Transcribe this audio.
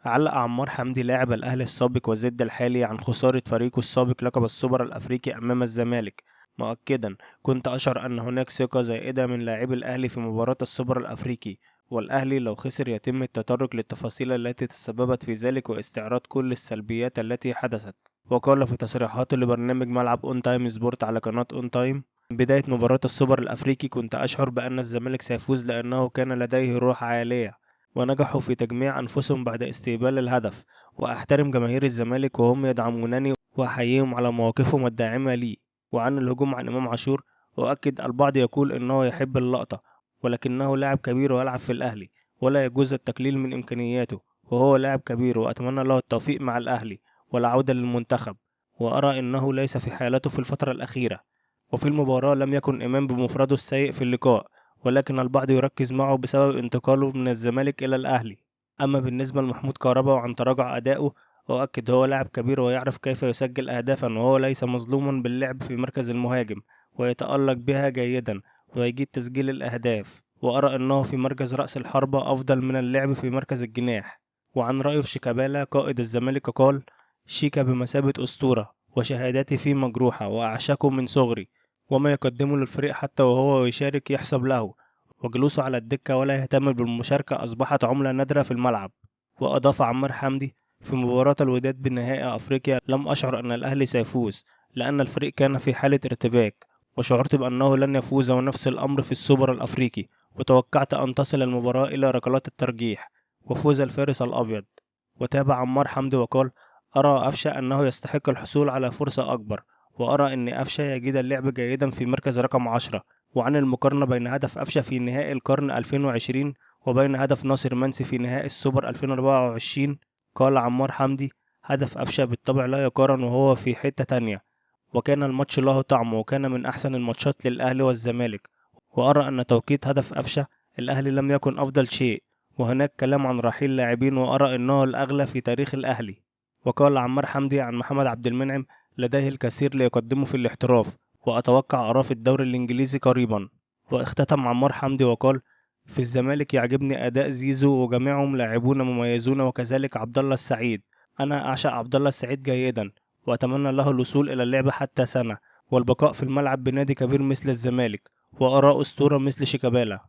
علق عمار حمدي لاعب الأهلي السابق والزد الحالي عن خسارة فريقه السابق لقب السوبر الأفريقي أمام الزمالك، مؤكدا: كنت أشعر أن هناك ثقة زائدة من لاعبي الأهلي في مباراة السوبر الأفريقي، والأهلي لو خسر يتم التطرق للتفاصيل التي تسببت في ذلك واستعراض كل السلبيات التي حدثت. وقال في تصريحاته لبرنامج ملعب اون تايم سبورت على قناة اون تايم: بداية مباراة السوبر الأفريقي كنت أشعر بأن الزمالك سيفوز لأنه كان لديه روح عالية ونجحوا في تجميع أنفسهم بعد استقبال الهدف، وأحترم جماهير الزمالك وهم يدعمونني وأحييهم على مواقفهم الداعمة لي. وعن الهجوم عن إمام عاشور: أؤكد البعض يقول إنه يحب اللقطة، ولكنه لاعب كبير ويلعب في الأهلي ولا يجوز التقليل من إمكانياته، وهو لاعب كبير وأتمنى له التوفيق مع الأهلي والعودة للمنتخب، وأرى إنه ليس في حالته في الفترة الأخيرة. وفي المباراة لم يكن إمام بمفرده السيء في اللقاء، ولكن البعض يركز معه بسبب انتقاله من الزمالك إلى الأهلي. أما بالنسبة لمحمود كهربا وعن تراجع أدائه: أؤكد هو لاعب كبير ويعرف كيف يسجل أهدافا، وهو ليس مظلوما باللعب في مركز المهاجم ويتألق بها جيدا ويجيد تسجيل الأهداف، وأرى أنه في مركز رأس الحربة أفضل من اللعب في مركز الجناح. وعن رأيه في شيكابالا قائد الزمالك قال: شيكا بمثابة أسطورة وشهاداتي فيه مجروحة وأعشقه من صغري، وما يقدمه للفريق حتى وهو يشارك يحسب له، وجلوسه على الدكة ولا يهتم بالمشاركة أصبحت عملة نادرة في الملعب. وأضاف عمار حمدي: في مباراة الوداد بنهائي أفريقيا لم أشعر أن الأهلي سيفوز، لأن الفريق كان في حالة ارتباك، وشعرت بأنه لن يفوز، ونفس الأمر في السوبر الأفريقي، وتوقعت أن تصل المباراة إلى ركلات الترجيح وفوز الفارس الأبيض. وتابع عمار حمدي وقال: أرى أفشة أنه يستحق الحصول على فرصة أكبر، وأرى أن أفشة يجيد اللعب جيدا في مركز رقم 10. وعن المقارنة بين هدف أفشة في نهائي القرن 2020 وبين هدف ناصر منسي في نهائي السوبر 2024: قال عمار حمدي: هدف أفشة بالطبع لا يقارن وهو في حتة تانية، وكان الماتش له طعم وكان من أحسن الماتشات للأهلي والزمالك. وأرى أن توقيت هدف أفشة الأهلي لم يكن أفضل شيء، وهناك كلام عن رحيل لاعبين وأرى أنه الأغلى في تاريخ الأهلي. وقال عمار حمدي عن محمد عبد المنعم: لديه الكثير ليقدمه في الاحتراف، وأتوقع أراه في الدوري الإنجليزي قريبا. واختتم عمار حمدي وقال: في الزمالك يعجبني أداء زيزو وجميعهم لاعبون مميزون، وكذلك عبد الله السعيد. أنا أعشق عبد الله السعيد جيدا، وأتمنى له الوصول إلى اللعب حتى سنة والبقاء في الملعب بنادي كبير مثل الزمالك، وأرى أسطورة مثل شيكابالا.